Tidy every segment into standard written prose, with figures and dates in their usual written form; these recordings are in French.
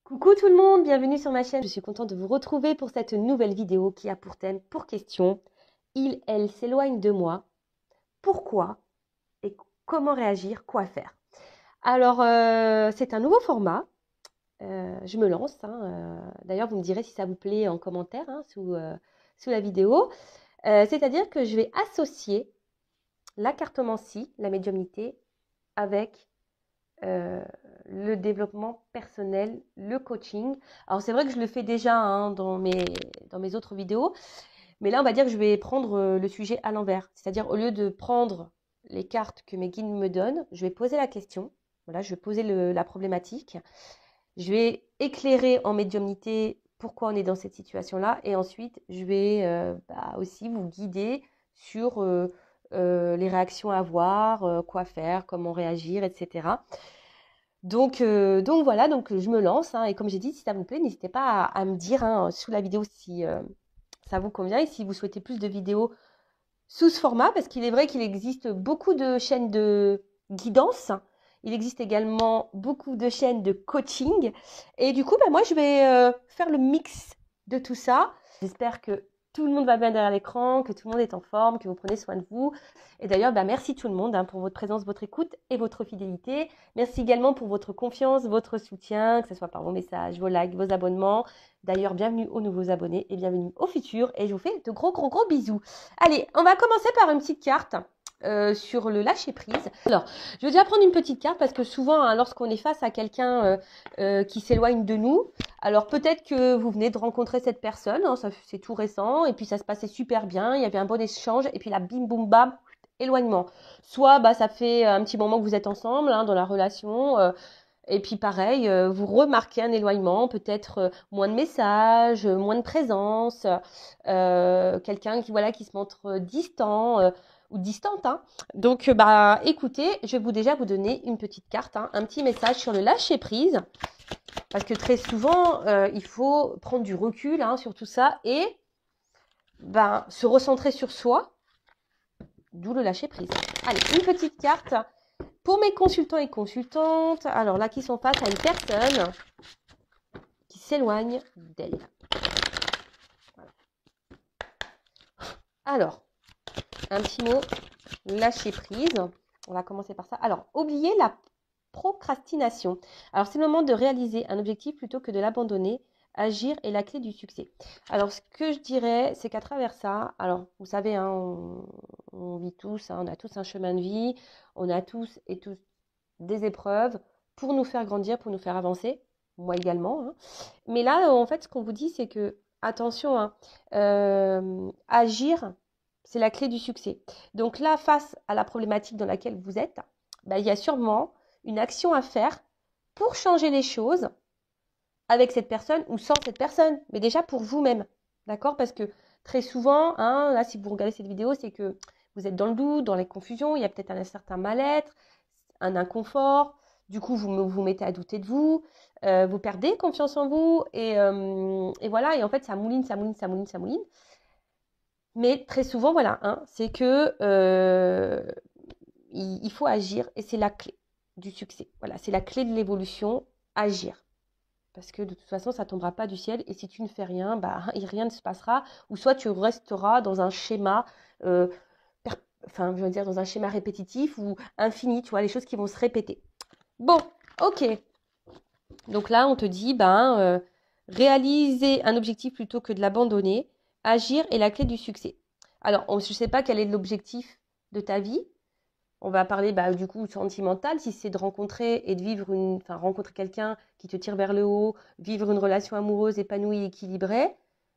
Coucou tout le monde, bienvenue sur ma chaîne. Je suis contente de vous retrouver pour cette nouvelle vidéo qui a pour thème, pour question, elle s'éloigne de moi. Pourquoi et comment réagir, quoi faire? Alors, c'est un nouveau format. Je me lance. D'ailleurs, vous me direz si ça vous plaît en commentaire sous la vidéo. C'est-à-dire que je vais associer la cartomancie, la médiumnité, avec euh, le développement personnel, le coaching. Alors c'est vrai que je le fais déjà dans mes autres vidéos, mais là on va dire que je vais prendre le sujet à l'envers. C'est-à-dire au lieu de prendre les cartes que mes guides me donnent, je vais poser la question. Voilà, je vais poser la problématique. Je vais éclairer en médiumnité pourquoi on est dans cette situation-là. Et ensuite, je vais aussi vous guider sur les réactions à avoir, quoi faire, comment réagir, etc. Donc voilà, donc je me lance. Et comme j'ai dit, si ça vous plaît, n'hésitez pas à me dire sous la vidéo si ça vous convient et si vous souhaitez plus de vidéos sous ce format, parce qu'il est vrai qu'il existe beaucoup de chaînes de guidance. Il existe également beaucoup de chaînes de coaching. Et du coup, moi, je vais faire le mix de tout ça. J'espère que tout le monde va bien derrière l'écran, que tout le monde est en forme, que vous prenez soin de vous. Et d'ailleurs, merci tout le monde pour votre présence, votre écoute et votre fidélité. Merci également pour votre confiance, votre soutien, que ce soit par vos messages, vos likes, vos abonnements. D'ailleurs, bienvenue aux nouveaux abonnés et bienvenue aux futurs. Et je vous fais de gros, gros, gros bisous. Allez, on va commencer par une petite carte sur le lâcher prise. Alors, je vais déjà prendre une petite carte parce que souvent, lorsqu'on est face à quelqu'un qui s'éloigne de nous, alors peut-être que vous venez de rencontrer cette personne, c'est tout récent, et puis ça se passait super bien, il y avait un bon échange, et puis là, bim, boum, bam, éloignement. Soit ça fait un petit moment que vous êtes ensemble dans la relation, et puis pareil, vous remarquez un éloignement, peut-être moins de messages, moins de présence, quelqu'un qui se montre distant ou distante. Donc écoutez, je vais déjà vous donner une petite carte, un petit message sur le lâcher prise, parce que très souvent il faut prendre du recul sur tout ça et se recentrer sur soi, d'où le lâcher prise. Allez, une petite carte. Pour mes consultants et consultantes, alors là, qui sont face à une personne qui s'éloigne d'elle. Voilà. Alors, un petit mot, lâcher prise. On va commencer par ça. Alors, oubliez la procrastination. Alors, c'est le moment de réaliser un objectif plutôt que de l'abandonner. Agir est la clé du succès. Alors, ce que je dirais, c'est qu'à travers ça, alors, vous savez, on vit tous, on a tous un chemin de vie, on a tous et tous des épreuves pour nous faire grandir, pour nous faire avancer, moi également. Mais là, en fait, ce qu'on vous dit, c'est que, attention, agir, c'est la clé du succès. Donc là, face à la problématique dans laquelle vous êtes, il y a sûrement une action à faire pour changer les choses avec cette personne ou sans cette personne, mais déjà pour vous-même, d'accord? Parce que très souvent, là, si vous regardez cette vidéo, c'est que vous êtes dans le doute, dans les confusions, il y a peut-être un certain mal-être, un inconfort, du coup vous mettez à douter de vous, vous perdez confiance en vous, et voilà, et en fait ça mouline, ça mouline, ça mouline, ça mouline. Mais très souvent, voilà, c'est que il faut agir, et c'est la clé du succès. Voilà, c'est la clé de l'évolution, agir. Parce que de toute façon, ça ne tombera pas du ciel, et si tu ne fais rien, rien ne se passera, ou soit tu resteras dans un schéma je veux dire dans un schéma répétitif ou infini, tu vois, les choses qui vont se répéter. Bon, ok. Donc là, on te dit, réaliser un objectif plutôt que de l'abandonner, agir est la clé du succès. Alors, je ne sais pas quel est l'objectif de ta vie. On va parler du coup sentimental, si c'est de rencontrer et de vivre rencontrer quelqu'un qui te tire vers le haut, vivre une relation amoureuse épanouie, équilibrée.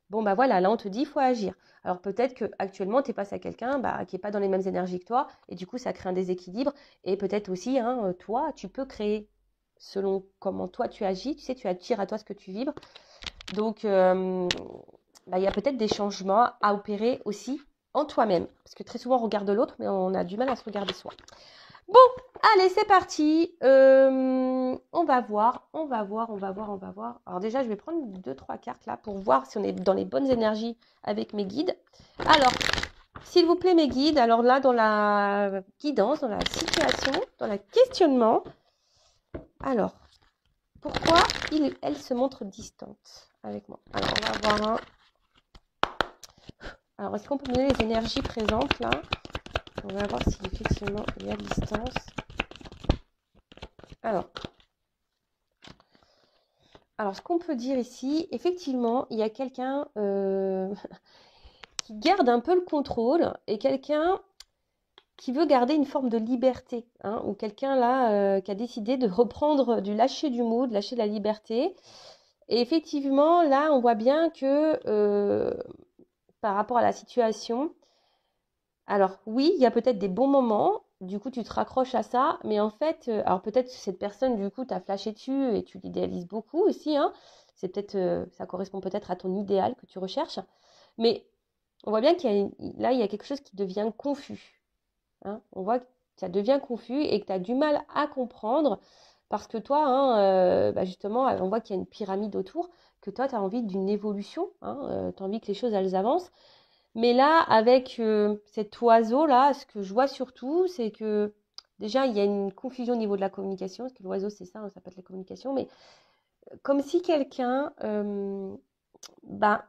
Bon voilà, là on te dit il faut agir. Alors peut-être que actuellement tu es face à quelqu'un qui n'est pas dans les mêmes énergies que toi et du coup ça crée un déséquilibre et peut-être aussi toi tu peux créer selon comment toi tu agis, tu sais tu attires à toi ce que tu vibres. Donc il y a peut-être des changements à opérer aussi en toi-même. Parce que très souvent, on regarde l'autre, mais on a du mal à se regarder soi. Bon, allez, c'est parti. On va voir. Alors déjà, je vais prendre 2-3 cartes là pour voir si on est dans les bonnes énergies avec mes guides. Alors, s'il vous plaît, mes guides, alors là, dans la guidance, dans la situation, dans le questionnement. Alors, Pourquoi elle se montre distante avec moi? Alors, on va voir un. Alors, est-ce qu'on peut me donner les énergies présentes là? On va voir si effectivement il y a distance. Alors ce qu'on peut dire ici, effectivement, il y a quelqu'un qui garde un peu le contrôle et quelqu'un qui veut garder une forme de liberté, hein, ou quelqu'un là qui a décidé de reprendre du lâcher du mot, de lâcher de la liberté. Et effectivement, là, on voit bien que par rapport à la situation, alors oui, il y a peut-être des bons moments, du coup tu te raccroches à ça, mais en fait, alors peut-être que cette personne, du coup, t'a flashé dessus et tu l'idéalises beaucoup aussi, hein. C'est peut-être, ça correspond peut-être à ton idéal que tu recherches, mais on voit bien là, il y a quelque chose qui devient confus, hein. On voit que ça devient confus et que tu as du mal à comprendre parce que toi, hein, bah justement, on voit qu'il y a une pyramide autour, que toi, tu as envie d'une évolution, hein, tu as envie que les choses, elles avancent. Mais là, avec cet oiseau-là, ce que je vois surtout, c'est que déjà, il y a une confusion au niveau de la communication, parce que l'oiseau, c'est ça, hein, ça peut être la communication, mais comme si quelqu'un ben,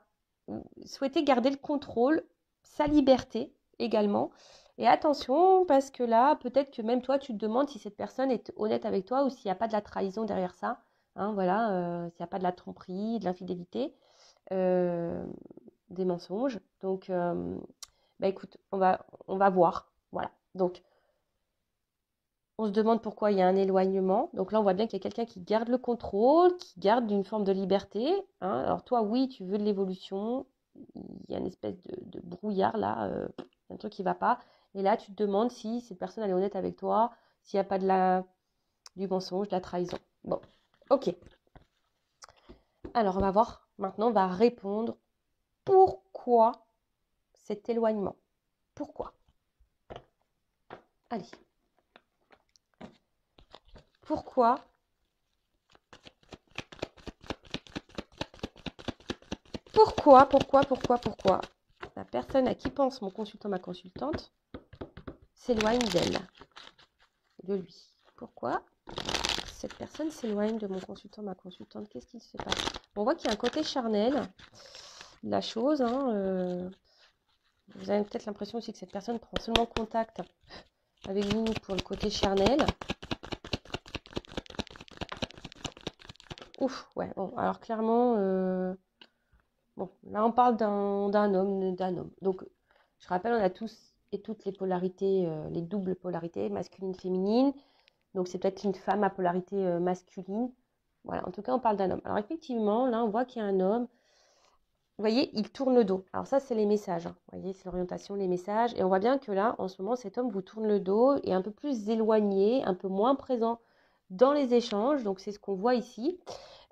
souhaitait garder le contrôle, sa liberté également. Et attention, parce que là, peut-être que même toi, tu te demandes si cette personne est honnête avec toi ou s'il n'y a pas de la trahison derrière ça. Hein, voilà, s'il n'y a pas de la tromperie, de l'infidélité, euh, des mensonges. Donc, bah écoute, on va voir. Voilà. Donc, on se demande pourquoi il y a un éloignement. Donc là, on voit bien qu'il y a quelqu'un qui garde le contrôle, qui garde une forme de liberté, hein. Alors toi, oui, tu veux de l'évolution. Il y a une espèce de brouillard là, un truc qui ne va pas. Et là, tu te demandes si cette personne elle est honnête avec toi, s'il n'y a pas du mensonge, de la trahison. Bon, ok. Alors, on va voir. Maintenant, on va répondre. Pourquoi cet éloignement? Pourquoi? Allez. Pourquoi pourquoi la personne à qui pense mon consultant, ma consultante, s'éloigne d'elle, de lui? Pourquoi cette personne s'éloigne de mon consultant, ma consultante? Qu'est-ce qui se passe? On voit qu'il y a un côté charnel de la chose, hein, vous avez peut-être l'impression aussi que cette personne prend seulement contact avec vous pour le côté charnel. Ouf, ouais, bon, alors clairement, bon, là on parle d'un homme. Donc, je rappelle, on a tous et toutes les polarités, les doubles polarités, masculine, féminine. Donc, c'est peut-être une femme à polarité masculine. Voilà, en tout cas, on parle d'un homme. Alors, effectivement, là, on voit qu'il y a un homme. Vous voyez, il tourne le dos. Alors, ça, c'est les messages, hein. Vous voyez, c'est l'orientation, les messages. Et on voit bien que là, en ce moment, cet homme vous tourne le dos et est un peu plus éloigné, un peu moins présent dans les échanges. Donc, c'est ce qu'on voit ici.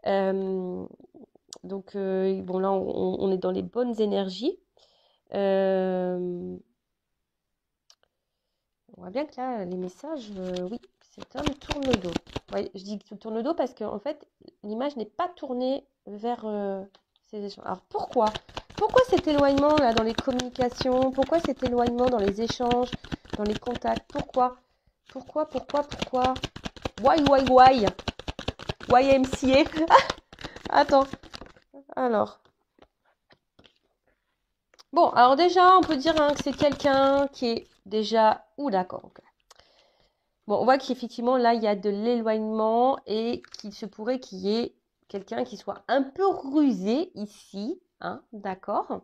Euh, donc, bon, là, on est dans les bonnes énergies. On voit bien que là, les messages, oui, cet homme tourne le dos. Ouais, je dis qu'il tourne le dos parce qu'en fait, l'image n'est pas tournée vers ces échanges. Alors pourquoi? Pourquoi cet éloignement là dans les communications? Pourquoi cet éloignement dans les échanges, dans les contacts? Pourquoi? Why? YMCA. Attends. Alors. Bon, alors déjà, on peut dire hein, que c'est quelqu'un qui est déjà... Ouh, d'accord, ok. Bon, on voit qu'effectivement, là, il y a de l'éloignement et qu'il se pourrait qu'il y ait quelqu'un qui soit un peu rusé ici, hein, d'accord.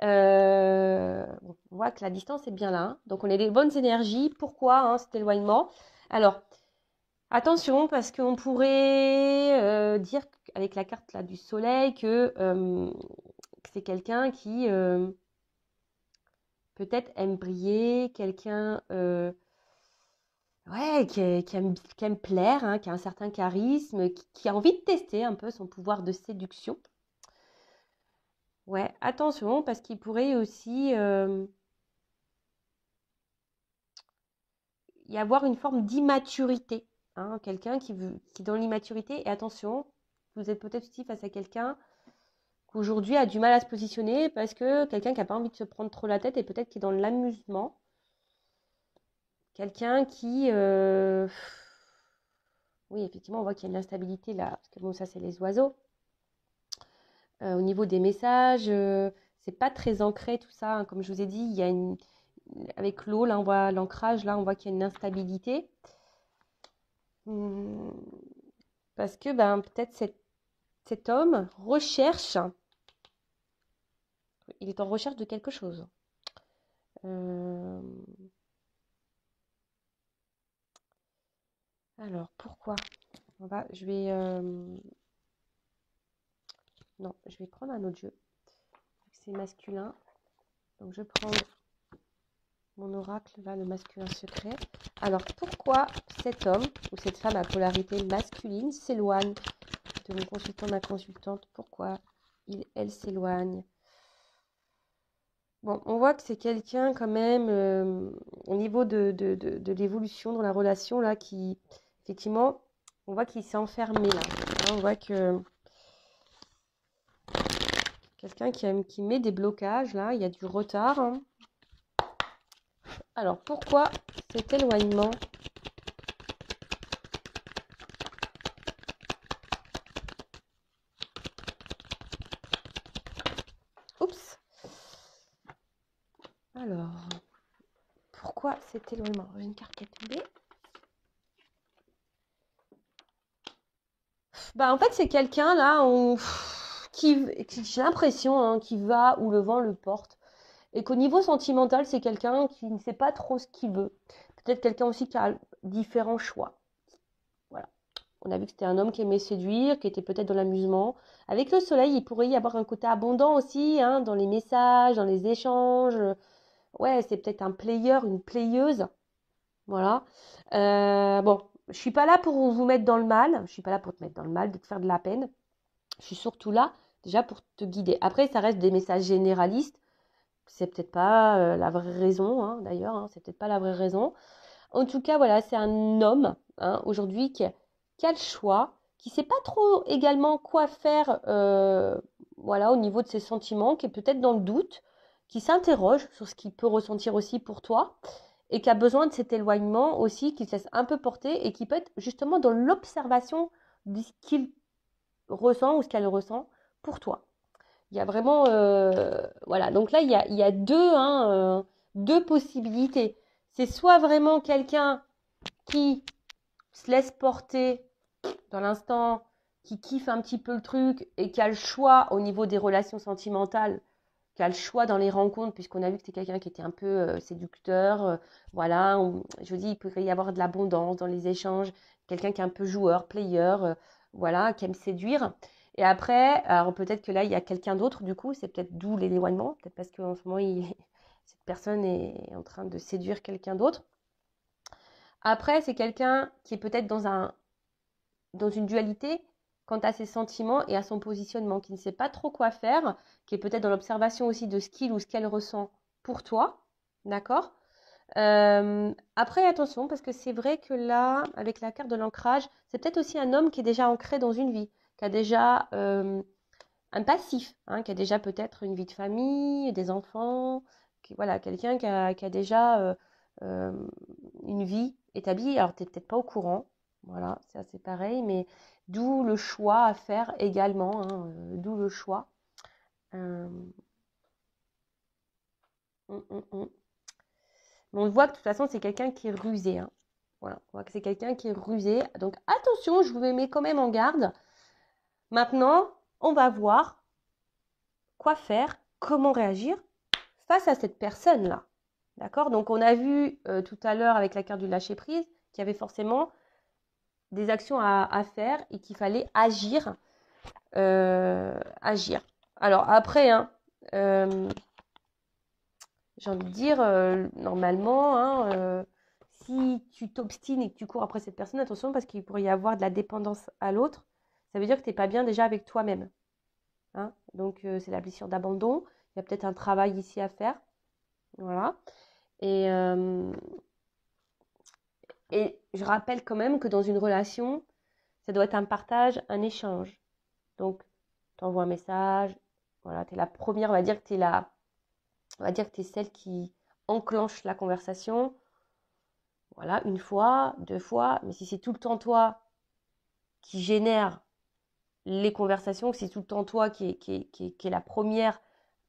Bon, on voit que la distance est bien là, hein. Donc, on a des bonnes énergies. Pourquoi hein, cet éloignement? Alors, attention, parce qu'on pourrait dire avec la carte là, du soleil que c'est quelqu'un qui peut-être aime briller, quelqu'un ouais, qui aime plaire, hein, qui a un certain charisme, qui a envie de tester un peu son pouvoir de séduction. Ouais, attention, parce qu'il pourrait aussi y avoir une forme d'immaturité, hein, quelqu'un qui est dans l'immaturité. Et attention, vous êtes peut-être aussi face à quelqu'un qui aujourd'hui a du mal à se positionner parce que quelqu'un qui n'a pas envie de se prendre trop la tête et peut-être qui est dans l'amusement. Quelqu'un qui Oui, effectivement, on voit qu'il y a une instabilité là, parce que bon, ça, c'est les oiseaux. Au niveau des messages, c'est pas très ancré tout ça, hein. Comme je vous ai dit, il y a avec l'eau, là, on voit l'ancrage, là, on voit qu'il y a une instabilité. Hum, Parce que ben, peut-être cet homme recherche, il est en recherche de quelque chose. Euh, alors, pourquoi? Non, je vais prendre un autre jeu. C'est masculin. Donc, je prends mon oracle, là, le masculin secret. Alors, pourquoi cet homme ou cette femme à polarité masculine s'éloigne de mon consultant, ma consultante? Pourquoi elle s'éloigne? Bon, on voit que c'est quelqu'un quand même, au niveau de l'évolution dans la relation, là, qui, effectivement, on voit qu'il s'est enfermé, là. Hein, on voit que quelqu'un qui met des blocages, là, il y a du retard, hein. Alors, pourquoi cet éloignement? Oups. Alors, pourquoi cet éloignement? J'ai une carte qui est tombée. Bah, en fait, c'est quelqu'un, là, qui j'ai l'impression, hein, qui va où le vent le porte. Et qu'au niveau sentimental, c'est quelqu'un qui ne sait pas trop ce qu'il veut. Peut-être quelqu'un aussi qui a différents choix. Voilà. On a vu que c'était un homme qui aimait séduire, qui était peut-être dans l'amusement. Avec le soleil, il pourrait y avoir un côté abondant aussi, hein, dans les messages, dans les échanges. Ouais, c'est peut-être un player, une playeuse. Voilà. Bon, je suis pas là pour vous mettre dans le mal. Je suis pas là pour te mettre dans le mal, de te faire de la peine. Je suis surtout là déjà pour te guider. Après, ça reste des messages généralistes. C'est peut-être pas la vraie raison, hein, d'ailleurs, hein, c'est peut-être pas la vraie raison. En tout cas, voilà, c'est un homme, hein, aujourd'hui qui a le choix, qui sait pas trop également quoi faire, voilà, au niveau de ses sentiments, qui est peut-être dans le doute, qui s'interroge sur ce qu'il peut ressentir aussi pour toi, et qui a besoin de cet éloignement aussi, qui se laisse un peu porter, et qui peut être justement dans l'observation de ce qu'il ressent ou ce qu'elle ressent pour toi. Il y a vraiment, voilà. Donc là, il y a deux possibilités. C'est soit vraiment quelqu'un qui se laisse porter dans l'instant, qui kiffe un petit peu le truc et qui a le choix au niveau des relations sentimentales, qui a le choix dans les rencontres, puisqu'on a vu que c'était quelqu'un qui était un peu séducteur. Voilà, je vous dis, il pourrait y avoir de l'abondance dans les échanges. Quelqu'un qui est un peu joueur, player, voilà, qui aime séduire. Et après, alors peut-être que là, il y a quelqu'un d'autre, du coup, c'est peut-être d'où l'éloignement, peut-être parce qu'en ce moment, cette personne est en train de séduire quelqu'un d'autre. Après, c'est quelqu'un qui est peut-être dans une dualité quant à ses sentiments et à son positionnement, qui ne sait pas trop quoi faire, qui est peut-être dans l'observation aussi de ce qu'il ou ce qu'elle ressent pour toi, d'accord? Après, attention, parce que c'est vrai que là, avec la carte de l'ancrage, c'est peut-être aussi un homme qui est déjà ancré dans une vie, qui a déjà un passif, hein, qui a déjà peut-être une vie de famille, des enfants, voilà, quelqu'un qui a déjà euh, une vie établie. Alors, tu n'es peut-être pas au courant, voilà, c'est assez pareil, mais d'où le choix à faire également, hein, d'où le choix. Euh, hum, hum, hum. Mais on voit que de toute façon, c'est quelqu'un qui est rusé, hein. Voilà, on voit que c'est quelqu'un qui est rusé. Donc, attention, je vous mets quand même en garde. Maintenant, on va voir quoi faire, comment réagir face à cette personne-là. D'accord? Donc, on a vu tout à l'heure avec la carte du lâcher-prise qu'il y avait forcément des actions à faire et qu'il fallait agir. Agir. Alors, après, hein, j'ai envie de dire, normalement, hein, si tu t'obstines et que tu cours après cette personne, attention parce qu'il pourrait y avoir de la dépendance à l'autre. Ça veut dire que tu n'es pas bien déjà avec toi-même. Hein? Donc, c'est la blessure d'abandon. Il y a peut-être un travail ici à faire. Voilà. Et je rappelle quand même que dans une relation, ça doit être un partage, un échange. Donc, tu envoies un message. Voilà, tu es la première, on va dire que tu es celle qui enclenche la conversation. Voilà, une fois, deux fois. Mais si c'est tout le temps toi qui génère les conversations, que c'est tout le temps toi qui est la première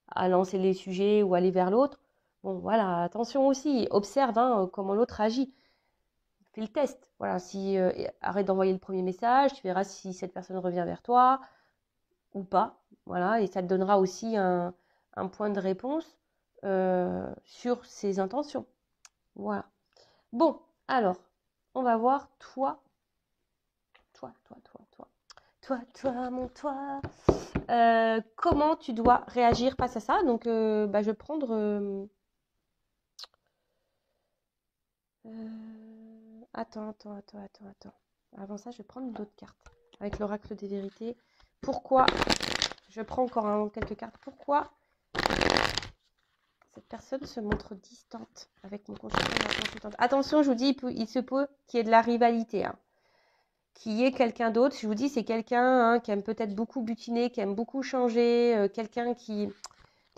à lancer les sujets ou aller vers l'autre, bon voilà, attention aussi, observe comment l'autre agit. Fais le test. Voilà, si arrête d'envoyer le premier message, tu verras si cette personne revient vers toi ou pas. Voilà, et ça te donnera aussi un point de réponse sur ses intentions. Voilà. Bon, alors, on va voir toi, mon toi. Comment tu dois réagir face à ça. Donc, je vais prendre... Attends. Avant ça, je vais prendre d'autres cartes. Avec l'oracle des vérités. Pourquoi je prends encore quelques cartes. Pourquoi cette personne se montre distante avec mon consultant et ma consultante. Attention, je vous dis, il se peut qu'il y ait de la rivalité. Qu'il y ait quelqu'un d'autre. Je vous dis, c'est quelqu'un qui aime peut-être beaucoup butiner, qui aime beaucoup changer. Quelqu'un qui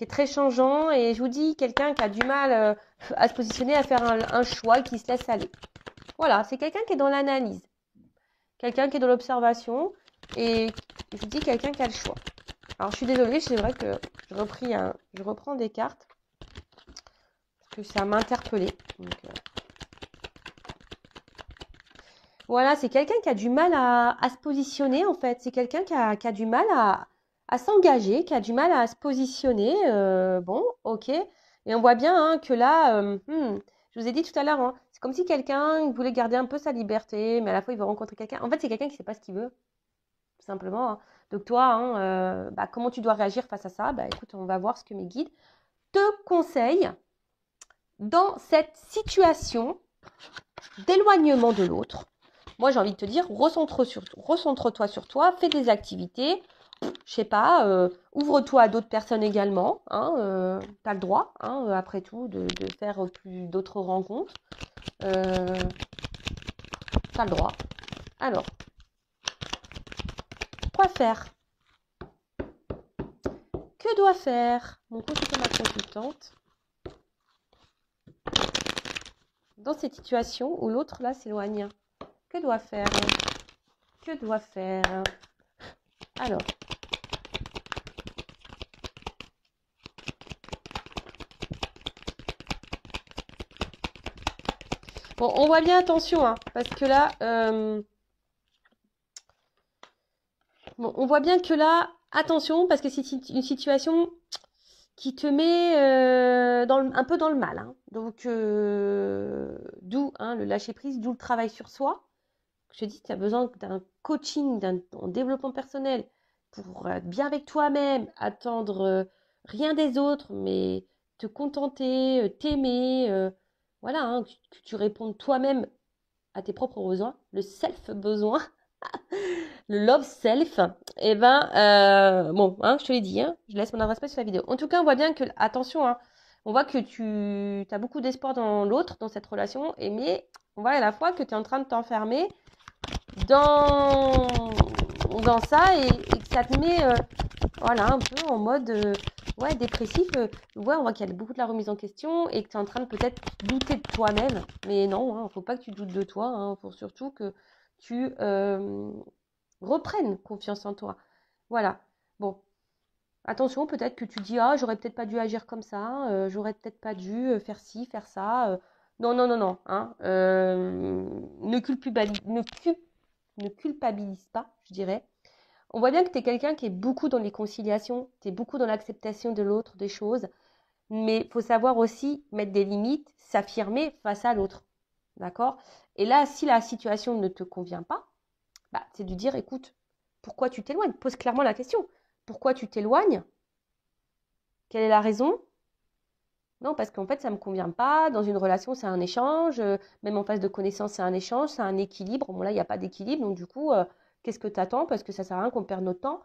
est très changeant. Et je vous dis, quelqu'un qui a du mal à se positionner, à faire un choix, qui se laisse aller. Voilà, c'est quelqu'un qui est dans l'analyse. Quelqu'un qui est dans l'observation. Et je vous dis, quelqu'un qui a le choix. Alors, je suis désolée, c'est vrai que je reprends des cartes. Parce que ça m'a interpellée. Voilà, c'est quelqu'un qui a du mal à se positionner, en fait. C'est quelqu'un qui a du mal à s'engager, qui a du mal à se positionner. Bon, ok. Et on voit bien que là, je vous ai dit tout à l'heure, c'est comme si quelqu'un voulait garder un peu sa liberté, mais à la fois, il veut rencontrer quelqu'un. En fait, c'est quelqu'un qui ne sait pas ce qu'il veut, tout simplement. Donc toi, comment tu dois réagir face à ça? Écoute, on va voir ce que mes guides te conseillent dans cette situation d'éloignement de l'autre. Moi, j'ai envie de te dire, recentre-toi sur toi, fais des activités, je sais pas, ouvre-toi à d'autres personnes également, tu as le droit, après tout, de faire d'autres rencontres. Tu as le droit. Alors, quoi faire? Que doit faire mon consultant, ma consultante dans cette situation où l'autre là s'éloigne? Que doit faire? Que doit faire? Alors, bon, on voit bien, attention, parce que là, bon, on voit bien que là, attention, parce que c'est une situation qui te met un peu dans le mal. Donc, d'où le lâcher-prise, d'où le travail sur soi. Je te dis, tu as besoin d'un coaching, d'un développement personnel pour être bien avec toi-même, attendre rien des autres, mais te contenter, t'aimer, voilà, que tu répondes toi-même à tes propres besoins, le self-besoin, le love self, et bon, je te l'ai dit, je laisse mon adresse mail sur la vidéo. En tout cas, on voit bien que, attention, on voit que tu as beaucoup d'espoir dans l'autre, dans cette relation, mais on voit à la fois que tu es en train de t'enfermer dans ça et que ça te met voilà, un peu en mode dépressif. On voit qu'il y a beaucoup de la remise en question et que tu es en train de peut-être douter de toi-même. Mais non, faut pas que tu doutes de toi. Faut surtout que tu reprennes confiance en toi. Voilà. Bon. Attention, peut-être que tu dis, j'aurais peut-être pas dû agir comme ça, j'aurais peut-être pas dû faire ci, faire ça. Non. Ne culpabilise pas, je dirais. On voit bien que tu es quelqu'un qui est beaucoup dans les conciliations, tu es beaucoup dans l'acceptation de l'autre, des choses, mais il faut savoir aussi mettre des limites, s'affirmer face à l'autre. D'accord? Et là, si la situation ne te convient pas, c'est de dire, écoute, pourquoi tu t'éloignes? Pose clairement la question. Pourquoi tu t'éloignes? Quelle est la raison? Non, parce qu'en fait, ça ne me convient pas. Dans une relation, c'est un échange. Même en phase de connaissance, c'est un échange, c'est un équilibre. Bon, là, il n'y a pas d'équilibre. Donc, du coup, qu'est-ce que tu attends? Parce que ça ne sert à rien qu'on perde notre temps.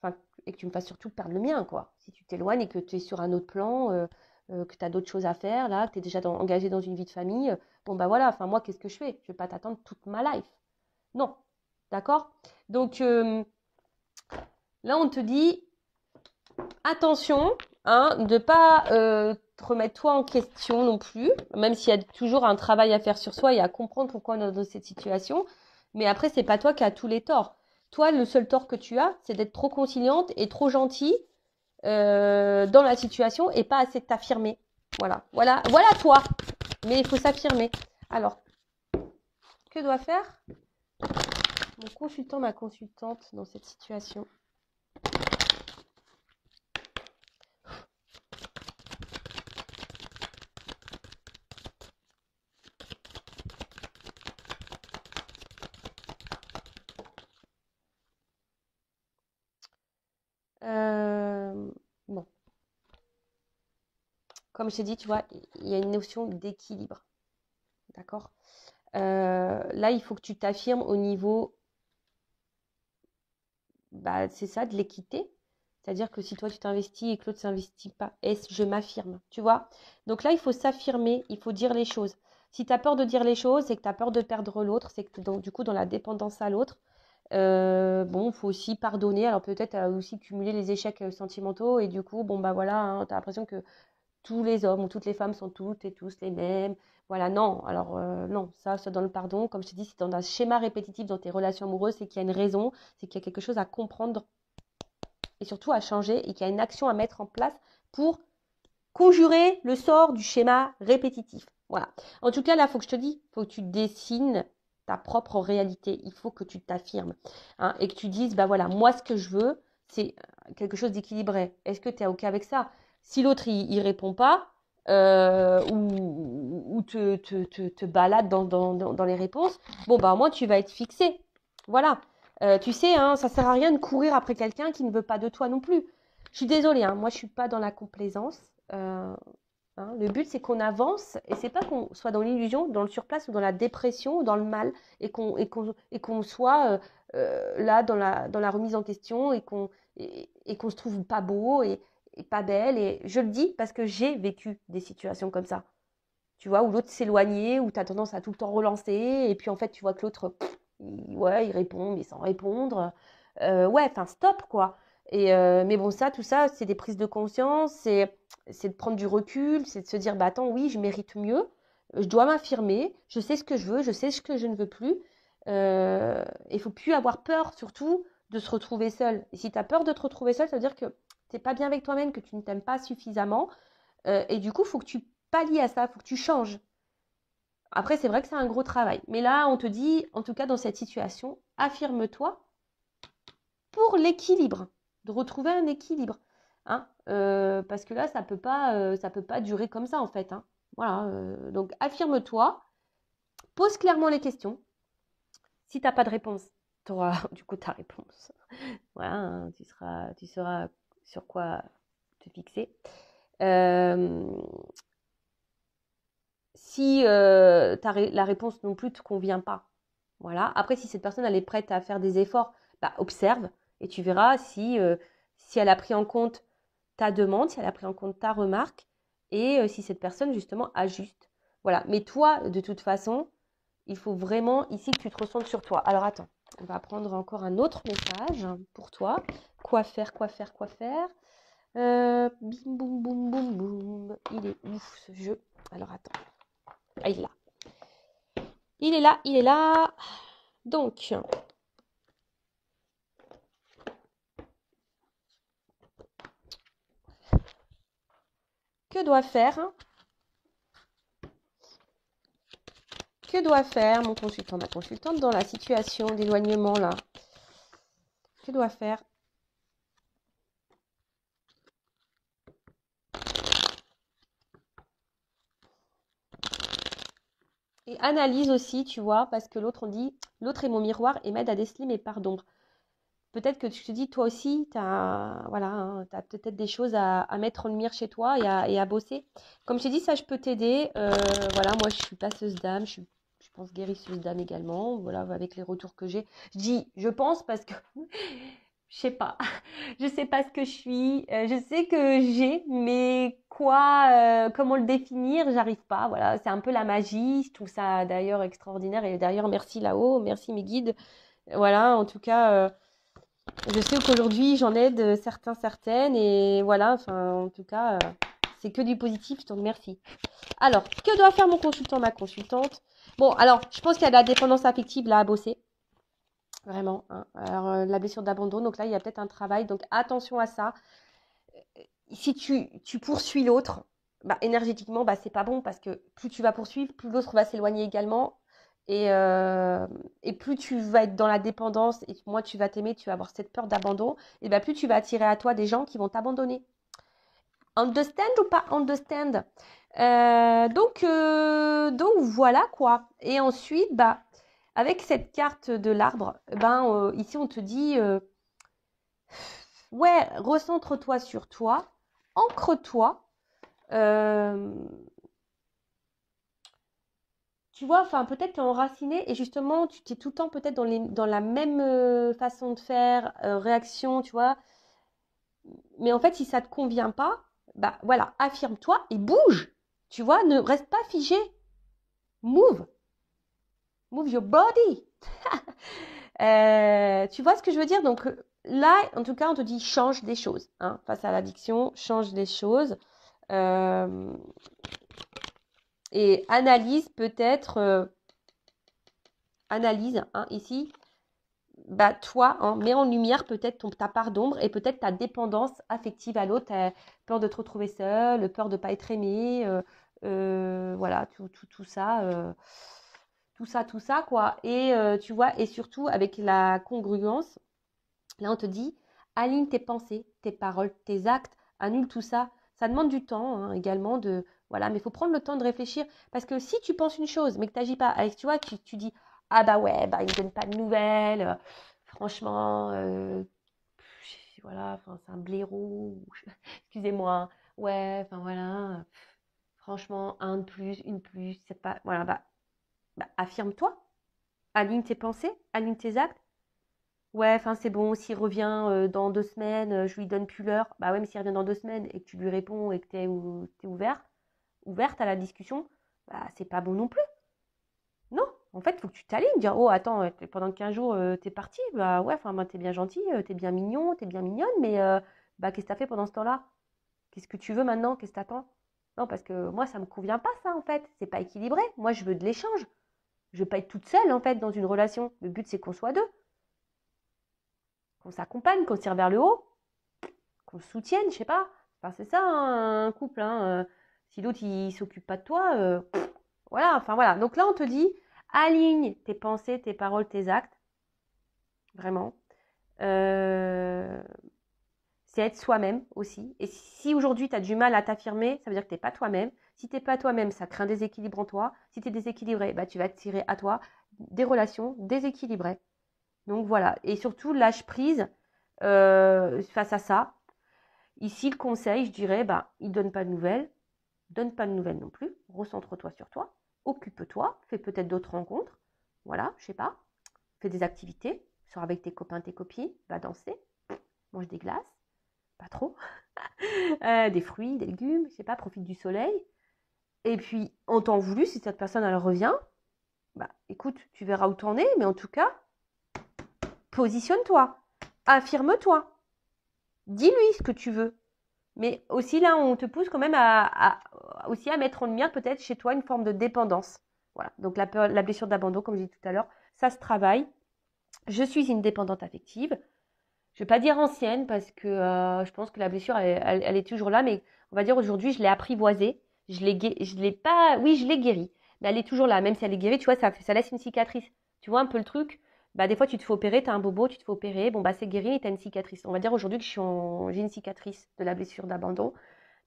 Enfin, et que tu me fasses surtout perdre le mien, quoi. Si tu t'éloignes et que tu es sur un autre plan, que tu as d'autres choses à faire, là, que tu es déjà engagé dans une vie de famille, bon, voilà. Enfin, moi, qu'est-ce que je fais? Je ne vais pas t'attendre toute ma life. Non. D'accord? Donc, là, on te dit, attention, de ne pas te remettre toi en question non plus, même s'il y a toujours un travail à faire sur soi et à comprendre pourquoi on est dans cette situation. Mais après, c'est pas toi qui as tous les torts. Toi, le seul tort que tu as, c'est d'être trop conciliante et trop gentille dans la situation et pas assez de t'affirmer. Voilà, voilà, voilà toi. Mais il faut s'affirmer. Alors, que doit faire mon consultant, ma consultante dans cette situation? Bon, comme je t'ai dit, tu vois, il y a une notion d'équilibre. D'accord? Là, il faut que tu t'affirmes au niveau, bah, c'est ça, de l'équité. C'est-à-dire que si toi, tu t'investis et que l'autre ne s'investit pas, est-ce je m'affirme, tu vois? Donc là, il faut s'affirmer, il faut dire les choses. Si tu as peur de dire les choses, c'est que tu as peur de perdre l'autre, c'est que tu es du coup dans la dépendance à l'autre. Bon, il faut aussi pardonner. Alors peut-être aussi cumuler les échecs sentimentaux et du coup, bon, bah voilà, hein, tu as l'impression que tous les hommes ou toutes les femmes sont toutes et tous les mêmes. Voilà, non. Alors, non, ça dans le pardon. Comme je te dis, si dans un schéma répétitif dans tes relations amoureuses, c'est qu'il y a une raison, c'est qu'il y a quelque chose à comprendre et surtout à changer et qu'il y a une action à mettre en place pour conjurer le sort du schéma répétitif. Voilà. En tout cas, là, il faut que je te dise, il faut que tu dessines ta propre réalité. Il faut que tu t'affirmes hein, et que tu dises, bah voilà, moi, ce que je veux, c'est quelque chose d'équilibré. Est-ce que tu es OK avec ça? Si l'autre, il répond pas ou te balade dans les réponses, bon, bah, au moins, tu vas être fixé. Voilà. Tu sais, hein, ça sert à rien de courir après quelqu'un qui ne veut pas de toi non plus. Je suis désolée, hein, moi, je suis pas dans la complaisance. Hein, le but, c'est qu'on avance et c'est pas qu'on soit dans l'illusion, dans le surplace ou dans la dépression ou dans le mal et qu'on soit là dans la remise en question et qu'on se trouve pas beau et pas belle. Et je le dis parce que j'ai vécu des situations comme ça. Tu vois, où l'autre s'éloignait, où tu as tendance à tout le temps relancer et puis en fait, tu vois que l'autre, ouais, il répond mais sans répondre. Ouais, enfin, stop quoi. Mais bon, tout ça, c'est des prises de conscience, c'est de prendre du recul, c'est de se dire, bah attends, oui, je mérite mieux, je dois m'affirmer, je sais ce que je veux, je sais ce que je ne veux plus. Il faut plus avoir peur, surtout, de se retrouver seul. Et si tu as peur de te retrouver seul, ça veut dire que tu n'es pas bien avec toi-même, que tu ne t'aimes pas suffisamment. Et du coup, il faut que tu pallies à ça, il faut que tu changes. Après, c'est vrai que c'est un gros travail. Mais là, on te dit, en tout cas dans cette situation, affirme-toi pour l'équilibre, de retrouver un équilibre. Hein, parce que là, ça peut pas durer comme ça, en fait. Hein. Voilà, donc affirme-toi, pose clairement les questions. Si tu n'as pas de réponse, tu auras du coup ta réponse. Voilà, hein, tu sauras sur quoi te fixer. Si la réponse non plus ne te convient pas, voilà. Après, si cette personne elle est prête à faire des efforts, bah, observe et tu verras si elle a pris en compte ta demande, si elle a pris en compte ta remarque et si cette personne justement ajuste. Voilà. Mais toi, de toute façon, il faut vraiment ici que tu te ressentes sur toi. Alors attends, on va prendre encore un autre message pour toi. Quoi faire, quoi faire, quoi faire bim, boum, boum, boum, boum. Il est ouf ce jeu. Alors attends. Ah, il est là. Il est là, il est là. Donc, que doit faire mon consultant, ma consultante dans la situation d'éloignement là? Que doit faire? Et analyse aussi, tu vois, parce que l'autre, on dit, l'autre est mon miroir et m'aide à déceler mes parts d'ombre. Peut-être que tu te dis, toi aussi, tu as, voilà, hein, t'as peut-être des choses à mettre en lumière chez toi et à bosser. Comme je t'ai dit, ça, je peux t'aider. Voilà, moi, je suis passeuse d'âme, je pense guérisseuse d'âme également, voilà, avec les retours que j'ai. Je dis, je pense parce que je sais pas. Je sais pas ce que je suis. Je sais que j'ai, mais quoi, comment le définir, j'arrive pas. Voilà, c'est un peu la magie. Je trouve ça d'ailleurs extraordinaire. Et d'ailleurs, merci là-haut, merci mes guides. Voilà, en tout cas, je sais qu'aujourd'hui, j'en aide certains, certaines. Et voilà, enfin, en tout cas, c'est que du positif. Je te remercie. Alors, que doit faire mon consultant, ma consultante? Bon, alors, je pense qu'il y a de la dépendance affective là à bosser. Vraiment, hein. Alors, la blessure d'abandon, donc là, il y a peut-être un travail. Donc, attention à ça. Si tu poursuis l'autre, bah, énergétiquement, bah, c'est pas bon parce que plus tu vas poursuivre, plus l'autre va s'éloigner également. Et plus tu vas être dans la dépendance et moins tu vas t'aimer, tu vas avoir cette peur d'abandon, et bah, plus tu vas attirer à toi des gens qui vont t'abandonner. Understand ou pas understand? Donc voilà quoi. Et ensuite, bah, avec cette carte de l'arbre, ben, ici on te dit, ouais, recentre-toi sur toi, ancre-toi. euh, Tu vois, enfin, peut-être t'es enraciné et justement, tu t'es tout le temps peut-être dans la même façon de faire, réaction, tu vois. Mais en fait, si ça te convient pas, bah voilà, affirme-toi et bouge. Tu vois, ne reste pas figé. Move. Move your body. Tu vois ce que je veux dire? Donc là, en tout cas, on te dit change des choses. Hein, face à l'addiction, change des choses. Euh, et analyse peut-être, analyse hein, ici, bah toi, hein, mets en lumière peut-être ta part d'ombre et peut-être ta dépendance affective à l'autre, peur de te retrouver seule, peur de ne pas être aimé, voilà, tout ça, quoi. Et tu vois, et surtout avec la congruence, là on te dit, aligne tes pensées, tes paroles, tes actes, annule tout ça. Ça demande du temps hein, également de, voilà, mais il faut prendre le temps de réfléchir parce que si tu penses une chose mais que tu n'agis pas, tu vois, tu dis, ah bah ouais, bah il ne donne pas de nouvelles, franchement, voilà, enfin c'est un blaireau, excusez-moi, hein. Ouais, enfin voilà, franchement, un de plus, une de plus, c'est pas, voilà, bah, affirme-toi, aligne tes pensées, aligne tes actes. Ouais, enfin c'est bon, s'il revient dans 2 semaines, je lui donne plus l'heure. Bah ouais, mais s'il revient dans 2 semaines et que tu lui réponds et que t'es ouverte à la discussion, bah c'est pas bon non plus. Non, en fait, il faut que tu t'alignes, dire, oh attends, pendant 15 jours, t'es parti, bah ouais, enfin, moi, t'es bien gentil, t'es bien mignon, t'es bien mignonne, mais bah qu'est-ce que t'as fait pendant ce temps-là? Qu'est-ce que tu veux maintenant? Qu'est-ce que t'attends? Non, parce que moi, ça me convient pas, ça, en fait. C'est pas équilibré. Moi, je veux de l'échange. Je veux pas être toute seule, en fait, dans une relation. Le but, c'est qu'on soit deux, qu'on s'accompagne, qu'on se tire vers le haut, qu'on se soutienne, je sais pas. Enfin, c'est ça, hein, un couple, hein. Si l'autre, il s'occupe pas de toi, voilà, enfin voilà. Donc là, on te dit, aligne tes pensées, tes paroles, tes actes, vraiment. Euh, c'est être soi-même aussi. Et si aujourd'hui tu as du mal à t'affirmer, ça veut dire que tu n'es pas toi-même. Si tu n'es pas toi-même, ça crée un déséquilibre en toi. Si tu es déséquilibré, bah, tu vas tirer à toi des relations déséquilibrées. Donc voilà. Et surtout, lâche prise face à ça. Ici, le conseil, je dirais, bah, il ne donne pas de nouvelles. Donne pas de nouvelles non plus. Recentre-toi sur toi. Occupe-toi. Fais peut-être d'autres rencontres. Voilà, je sais pas. Fais des activités. Sors avec tes copains, tes copines. Va danser. Mange des glaces. Pas trop. Des fruits, des légumes, je sais pas, profite du soleil. Et puis, en temps voulu, si cette personne, elle revient, bah écoute, tu verras où t'en es, mais en tout cas, positionne-toi, affirme-toi, dis-lui ce que tu veux. Mais aussi là, on te pousse quand même aussi à mettre en lumière peut-être chez toi une forme de dépendance. Voilà, donc la blessure d'abandon, comme j'ai dit tout à l'heure, ça se travaille. Je suis une dépendante affective. Je ne vais pas dire ancienne parce que je pense que la blessure, elle est toujours là, mais on va dire aujourd'hui, je l'ai apprivoisée. Je l'ai pas, oui, je l'ai guérie, mais elle est toujours là. Même si elle est guérie, tu vois, ça laisse une cicatrice. Tu vois un peu le truc? Bah, des fois, tu te fais opérer, tu as un bobo, tu te fais opérer, bon, bah, c'est guéri et tu as une cicatrice. On va dire aujourd'hui que j'ai une cicatrice de la blessure d'abandon,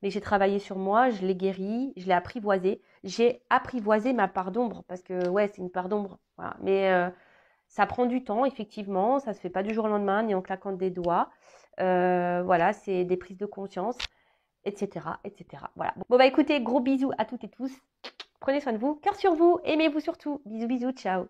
mais j'ai travaillé sur moi, je l'ai guérie, je l'ai apprivoisée. J'ai apprivoisé ma part d'ombre parce que, ouais, c'est une part d'ombre. Voilà. Mais ça prend du temps, effectivement. Ça ne se fait pas du jour au lendemain, ni en claquant des doigts. Voilà, c'est des prises de conscience, etc., etc. Voilà. Bon, bah écoutez, gros bisous à toutes et tous. Prenez soin de vous, cœur sur vous, aimez-vous surtout. Bisous, bisous, ciao.